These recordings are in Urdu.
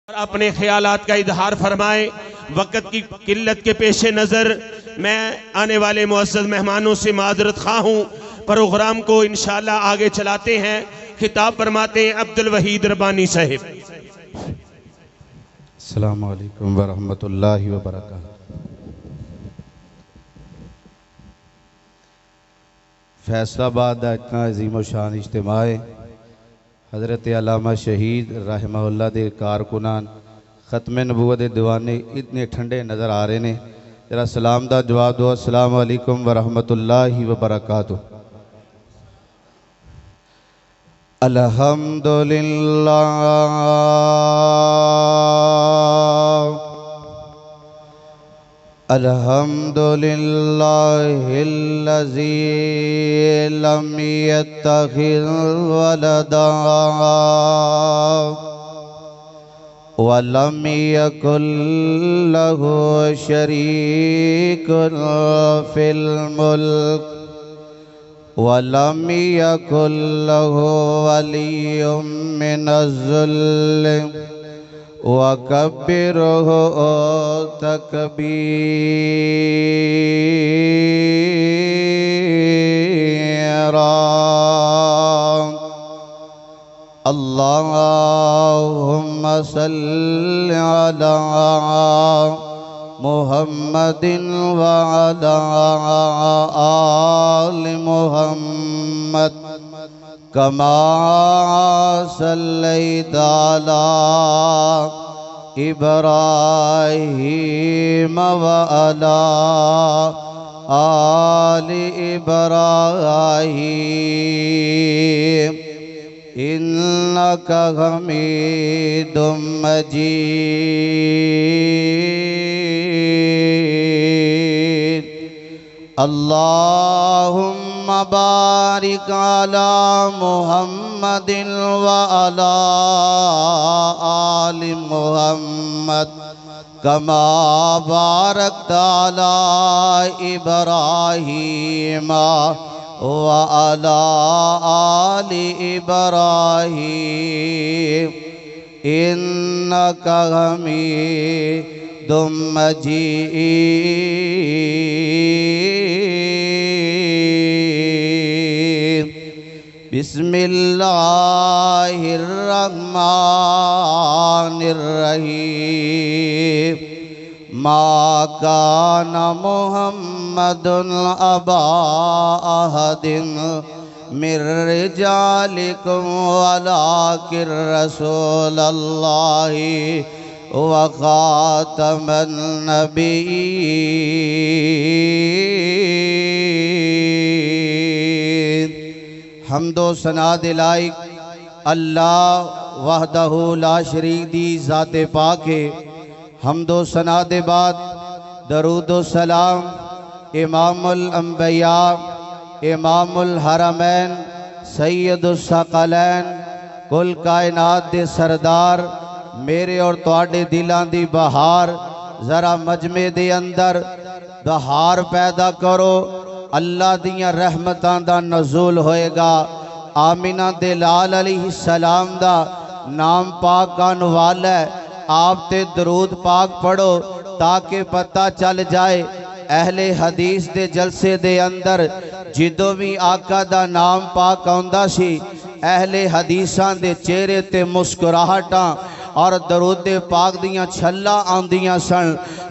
اور اپنے خیالات کا اظہار فرمائیں۔ وقت کی قلت کے پیش نظر میں آنے والے معزز مہمانوں سے معذرت خواہ ہوں۔ پروگرام کو انشاءاللہ آگے چلاتے ہیں۔ خطاب فرماتے ہیں عبدالوحید ربانی صاحب۔ السلام علیکم ورحمۃ اللہ وبرکاتہ۔ فیصل آباد کا اتنا عظیم و شان اجتماع حضرت علامہ شہید رحمہ اللہ دے کارکنان ختم نبوت دے دیوانے اتنے ٹھنڈے نظر آ رہے ہیں۔ ذرا سلام دا جواب دو۔ السلام علیکم ورحمۃ اللہ وبرکاتہ۔ الحمدللہ الحمدللہ الذی لم يتخذ ولدا ولم يكن له شريك في الملك ولم يكن له ولي من الذل وكبره تكبيرا۔ اللهم صل على محمد وعلى آل محمد كما صليت على إبراهيم وعلى آل إبراهيم إنك حميد مجيد۔ اللهم بارك على محمد وعلى آل محمد كما باركت على إبراهيم وعلى آل إبراهيم إنك حميد مجيد۔ بسم الله الرحمن الرحيم۔ ما كان محمد أبا أحد من رجالكم ولكن رسول الله وخاتم النبيين۔ حمد و ثنا دلائق اللہ وحدہ لا شریک دی ذات پاک ہے۔ حمد و ثنا دے بعد درود و سلام امام الانبیاء امام الحرمین سید الثقلین کل کائنات دے سردار میرے اور تواڈے دلان دی بہار ذرا مجمع دے اندر بہار پیدا کرو۔ اللہ دیاں رحمتاں دا نزول ہوئے گا۔ آمینہ دے لال علیہ السلام دا نام پاک آن والا ہے۔ آپ تے درود پاک پڑھو تاکہ پتہ چل جائے اہل حدیث دے جلسے دے اندر جدو بھی آقا دا نام پاک آندا سی اہل حدیثاں دے چہرے تے مسکراہٹاں اور درود پاک دیاں چھلا آندیاں سن۔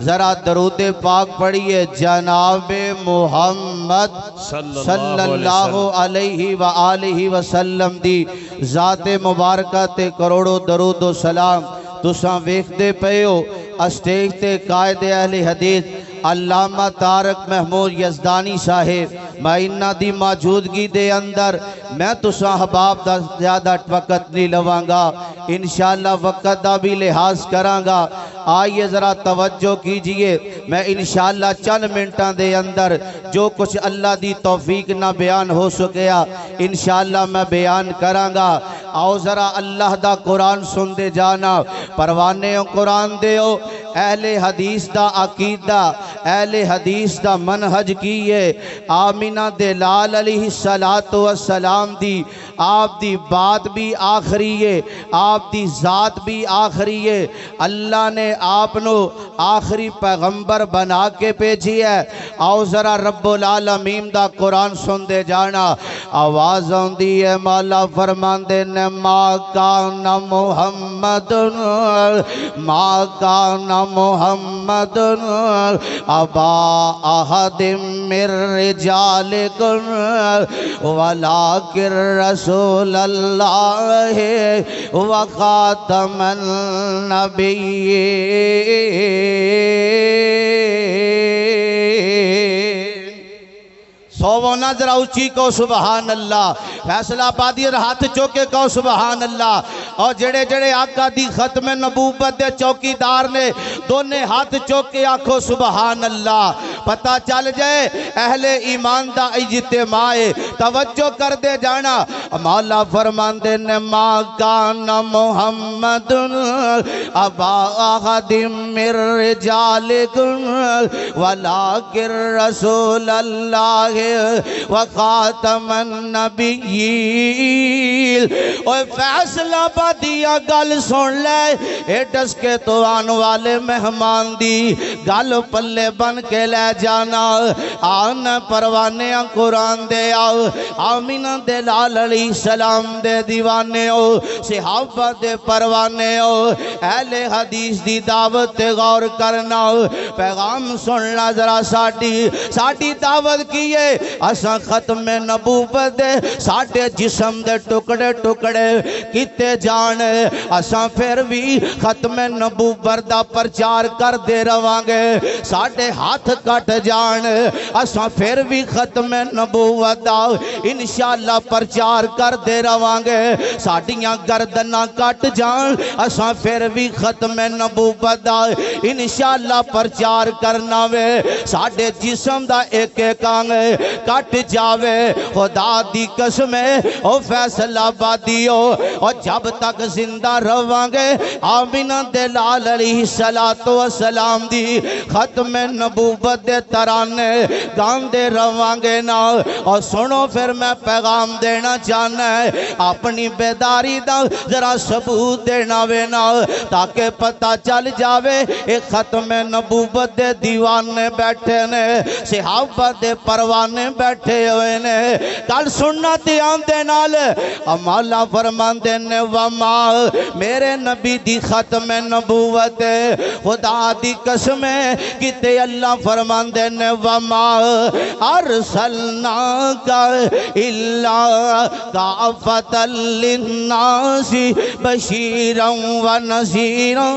ذرا درود پاک پڑھیے جناب محمد صلی اللہ علیہ وآلہ وسلم دی ذات مبارکہ تے کروڑوں درود و سلام۔ تساں ویکھدے پئے ہو اسٹیج تے قائد اہل حدیث علامہ طارق محمود یزدانی صاحب۔ میں انہاں دی موجودگی دے اندر میں تساں حباب دا زیادہ وقت نہیں لواں گا، انشاءاللہ وقت دا بھی لحاظ کراں گا۔ آئیے ذرا توجہ کیجئے، میں انشاءاللہ چند منٹاں دے اندر جو کچھ اللہ دی توفیق نہ بیان ہو سکیا انشاءاللہ میں بیان کرانگا۔ آؤ ذرا اللہ دا قرآن سن دے جانا، پروانے قرآن دیو، اہل حدیث دا عقیدہ، اہل حدیث دا منہج کیے۔ آمینہ دے لال علیہ السلام دی آپ دی بات بھی آخری ہے، آپ دی ذات بھی آخری ہے۔ اللہ نے آپ نو آخری پیغمبر بنا کے بھیجی ہے۔ آؤ ذرا رب العالمین دا قرآن سن دے جانا۔ آواز آندی ہے مولا فرماندے نے ما کان محمد ما کان محمد ابا احد من رجالکم ولکن رسول اللہ وخاتم النبیین۔ سوونا ذرا اچھی کو سبحان اللہ، فیصلہ آبادی ہاتھ چوکے کو سبحان اللہ۔ اور جڑے جڑے آقا دی ختم نبوت دے چوکی دار نے دونے ہاتھ چوکے آکھو سبحان اللہ۔ پتہ چل جائے اہل ایمان دا اجتماع، توجہ کر دے جانا۔ مولا فرماندے نے ما کان محمد ابا احد من رجالکم ولکن رسول اللہ وخاتم النبیین۔ اوہ فیصلہ بادیا گل سن لے، اے ڈس کے تو آن والے مہمان دی گل پلے بن کے لے جانا۔ آن پروانے قرآن دے آؤ، آمینہ دے لال علیہ السلام دے دیوانے ہو، صحابہ دے پروانے ہو، اہل حدیث دی دعوت غور کرنا ہو۔ پیغام سننا ذرا ساڑی دعوت کیے اساں ختم نبوت دے ساڑے جسم دے ٹکڑے ٹکڑے کیتے جان، اساں پھر بھی ختم نبوت دا پرچار کر دے روانگے۔ ساڑے ہاتھ کٹ جان، اساں پھر بھی ختم نبوت دا انشاءاللہ پرچار کر دے روانگے۔ ساڑیاں گردناں کٹ جان، اساں پھر بھی ختم نبوت دا انشاءاللہ پرچار کرنا وے۔ ساڑے جسم دا ایک ایک آنگ کٹ جاوے، خدا دی قسم ہے او فیصلہ بادیو، اور جب تک زندہ روانگے آمینہ دے لال علیہ السلام دی ختم نبوت دے ترانے گاندے روانگے نا۔ اور سنو پھر میں پیغام دینا چاہنا ہے، اپنی بیداری دا ذرا ثبوت دینا وے نا، تاکہ پتہ چل جاوے ایک ختم نبوت دے دیوانے بیٹھے نے، صحابہ دے پروانے بیٹھے ہوئے نے۔ کل سننا تیان دے نال مولا فرماندے نے وما میرے نبی دی ختم نبوت خدا دی قسم ہے کتے اللہ فرماندے نے وما ارسلناک الا کافۃ للناس بشیرا و نذیرا۔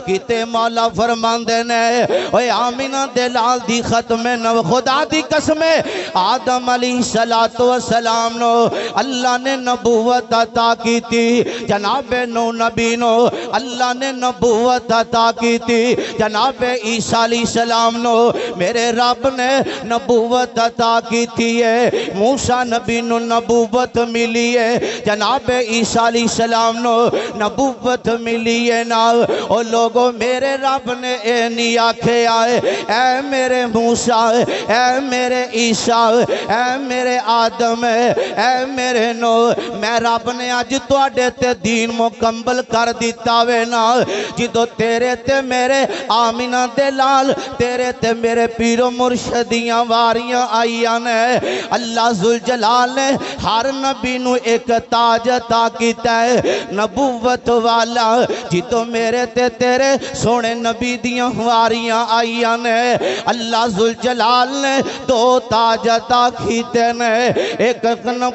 کتے مولا فرماندے نے اوے آمینہ دے لال دی ختم خدا دی قسم ہے آدم علیہ السلام نو اللہ نے نبوت عطا کی تھی، جناب نو نبی نو اللہ نے نبوت عطا کی تھی، جناب عیسیٰ علیہ السلام نو میرے رب نے نبوت عطا کی تھی ہے، موسیٰ نبی نو نبوت ملی ہے، جناب عیسیٰ علیہ السلام نو نبوت ملی ہے نا۔ اور لوگوں میرے رب نے اے نہیں آکھے آئے اے میرے موسیٰ اے میرے عیسیٰ اے میرے آدم اے میرے نو، میں رب نے آج توڑے تے دین مکمل کر دیتا وے نا۔ جدو تیرے تے میرے آمینہ دے لال تیرے تے میرے پیر و مرشدیاں واریاں آئیاں نے، اللہ ذوالجلال نے ہر نبی نو ایک تاج عطا کیتا ہے نبوت والا۔ جدو میرے تے تیرے سونے نبی دیاں واریاں آئیاں نے، اللہ ذوالجلال نے دو تاج عطا کیتے نے، ایک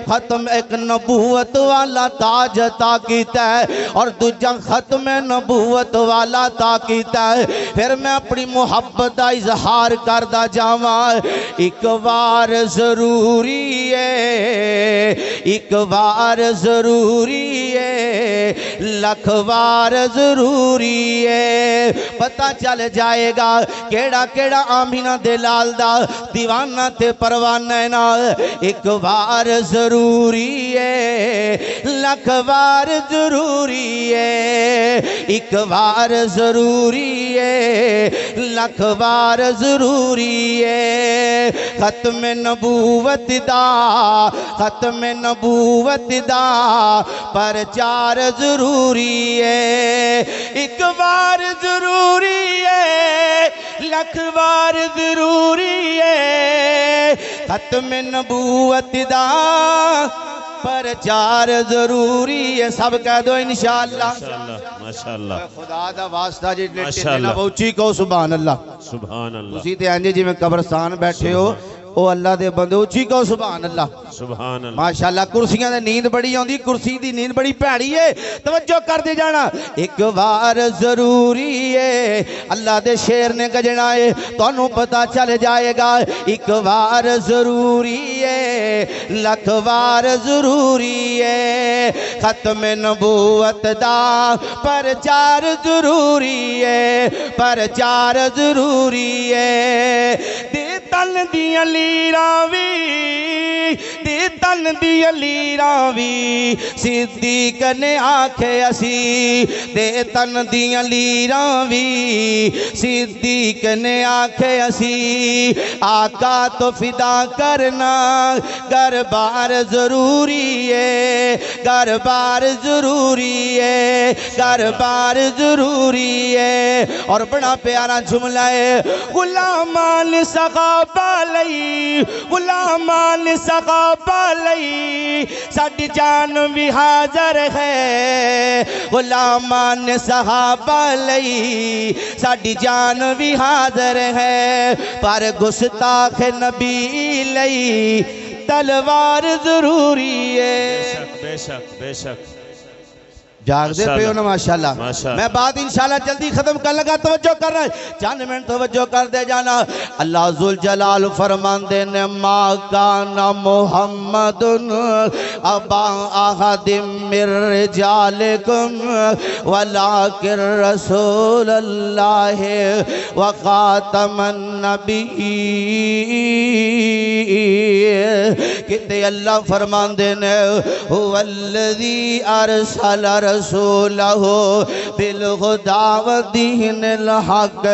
ختم ایک نبوت والا تاج عطا کیتا ہے اور دوجا ختم نبوت والا عطا کیتا ہے۔ پھر میں اپنی محبت دا اظہار ہار کردہ جاواں ایک بار ضروری ہے ایک بار ضروری ہے لکھ بار ضروری ہے پتہ چل جائے گا کیڑا کیڑا آمینہ دے لال دا دیوانہ تے پروانہ نا ایک بار ضروری ہے لکھ بار ضروری ہے ایک بار ضروری ہے لکھ بار ضروری ہے ختم نبوت دا پرچار ضروری ہے ایک بار ضروری ہے لکھ بار ضروری ہے ختم نبوت دا پرچار ضروری ہے سب کہہ دو انشاءاللہ ماشاءاللہ خدا دا واسطہ جی ماشاءاللہ بہچی کو سبحان اللہ سبحان اللہ اسی تے آنجے جی میں قبرستان بیٹھے ہو او اللہ دے بندے اچھی کو سبحان اللہ سبحان اللہ ماشاءاللہ کرسیاں دے نیند بڑی ہوندی کرسی دی نیند بڑی پیڑی ہے توجہ کر دے جانا ایک بار ضروری ہے اللہ دے شیر نے گجنا ہے تو انہوں پتا چل جائے گا ایک بار ضروری ہے لکھ بار ضروری ہے ختم نبوت دا پرچار ضروری ہے پرچار ضروری ہے دے تن دیاں لیراوی دے تن دیاں لیراوی صدیق نے آکھے اسی دے تن دیاں لیراوی صدیق نے آکھے اسی آقا تو فدا کرنا گھر بار ضروری ہے گھر بار ضروری ہے گھر بار ضروری ہے اور بڑا پیارا جملہ ہے غلامان صحابہ لئی غلامان صحابہ لئی ساڈی جان بھی حاضر ہے غلامان صحابہ لئی ساڈی جان بھی حاضر ہے پر گستاخ نبی لئی تلوار ضروری ہے بے شک بے شک جاگ دے پہ ہونا ماشاءاللہ میں بات انشاءاللہ جلدی ختم کر لگا توجہ کر رہا ہے چند منٹ توجہ کر دے جانا اللہ ذوالجلال فرمان دینے ما کانا محمد ابا احد من رجالکم ولیکن رسول اللہ وخاتم النبیین کہتے اللہ فرمان دینے هو الذی ارسل رسولہ بالہدی ودین الحق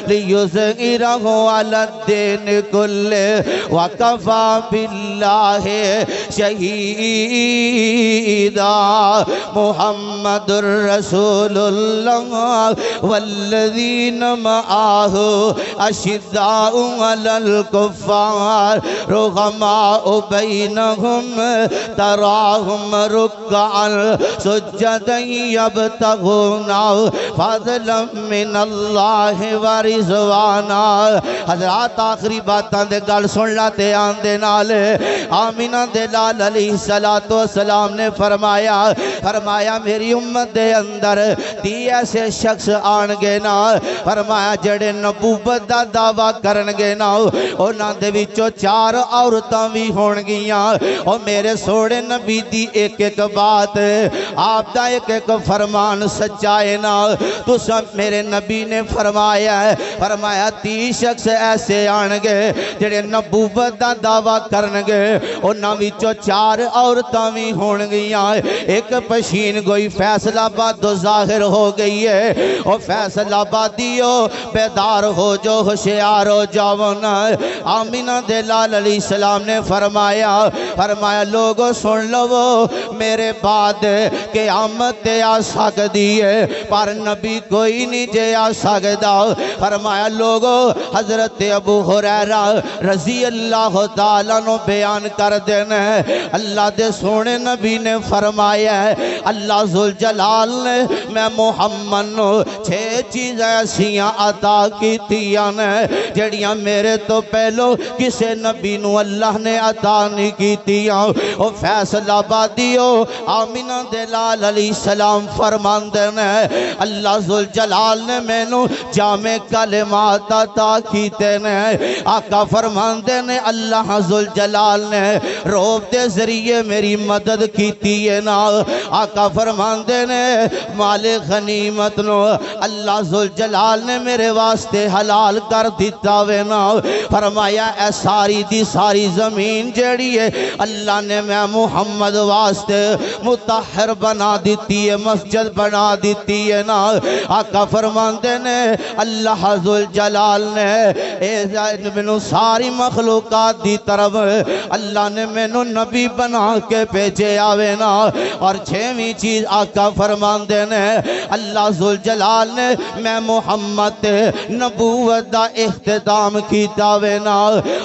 لیظہرہ علی الدین کلہ وکفی باللہ شہیدا محمد رسول اللہ والذین معاہ اشداء علی الکفار رحماء بینہم تراہم رکعا سجدا یبتغون فضلا من اللہ ورضوانا حضرات آخری باتاں دے گل سن لاتے آن دے نال آمینہ دے لال علیہ السلام نے فرمایا میری امت دے اندر 30 ایسے شخص آن گے نا فرمایا جڑے نبوت دا دعویٰ کرن گے نا انہاں دے وچوں 4 عورتاں بھی ہون گیاں او میرے سوڑے نبی دی ایک ایک بات آپ دا ایک ایک فرمان سچائے نا تو سب میرے نبی نے فرمایا 30 شخص ایسے آن گے جڑے نبوت دا دعویٰ کرن گے انہاں وچوں 4 عورتاں بھی ہون گیاں ایک پشین گوئی فیصلہ باد ظاہر ہو گئی ہے او فیصلہ بادیو بیدار ہو جو ہوشیار ہو جاؤنا آمینہ دے لال علیہ السلام نے فرمایا لوگوں سن لو میرے بعد قیامت آ سکتی ہے پر نبی کوئی نہیں جے آ سکتا فرمایا لوگوں حضرت ابو ہریرہ رضی اللہ تعالیٰ نو بیان کر دینا اللہ دے سونے نبی نے فرمایا ہے اللہ ذوالجلال نے میں محمد نو 6 چیز ایسیاں عطا کی تھیاں نے جڑیاں میرے تو پہلو کسے نبی نو اللہ اللہ نے عطا نہیں کیتیاں او فیصل آبادیو آمینہ دے لال علیہ السلام فرماندے نے اللہ ذوالجلال نے مینوں جامع کلمات عطا کیتے نے آقا فرماندے نے اللہ ذوالجلال نے روب دے ذریعے میری مدد کیتی ہے نا آقا فرماندے نے مال غنیمت نو اللہ ذوالجلال نے میرے واسطے حلال کر دیتا وے نا فرمایا اے ساری دی ساری زمین جیڑی ہے اللہ نے میں محمد واسطے مطہر بنا دیتی ہے مسجد بنا دیتی ہے نا آقا فرماندے نے اللہ ذوالجلال نے مینوں ساری مخلوقات دی طرف اللہ نے مینوں نبی بنا کے بھیجے آوے نا اور چھویں چیز آقا فرماندے نے اللہ ذوالجلال نے میں محمد نبوت دا اختتام کیتا وے نا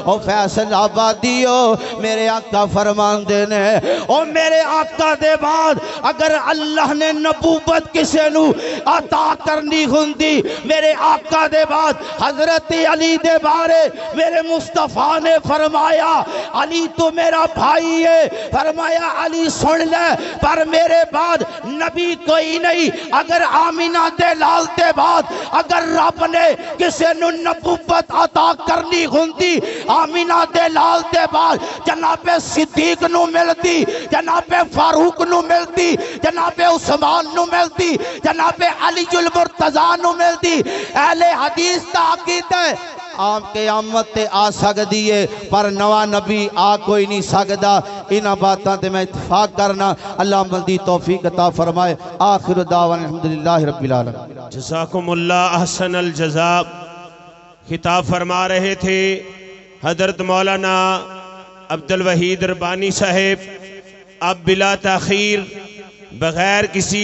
او فیصل آبادیو میرے آقا فرماندے نے او میرے آقا دے بعد اگر اللہ نے نبوت کسے نو عطا کرنی ہوندی میرے آقا دے بعد حضرت علی دے بارے میرے مصطفیٰ نے فرمایا علی تو میرا بھائی ہے فرمایا علی سن لے پر میرے بعد نبی کوئی نہیں اگر آمینہ دے لال دے بعد اگر رب نے کسے نو نبوت عطا کرنی ہوندی آمینہ دے لال دے بعد جناب صدیق نو ملتی جناب فاروق نو ملتی جناب عثمان نو ملتی جناب علی المرتضی نو ملتی اہل حدیث دا عقیدہ ہے آپ قیامت تے آ سکدی ہے پر نواں نبی آ کوئی نہیں سکدا انہاں باتاں تے میں اتفاق کرنا اللہ مزید توفیق عطا فرمائے آخر دعوانا الحمدللہ رب العالمین جزاکم اللہ احسن الجزاء خطاب فرما رہے تھے حضرت مولانا عبدالوحید ربانی صاحب اب بلا تاخیر بغیر کسی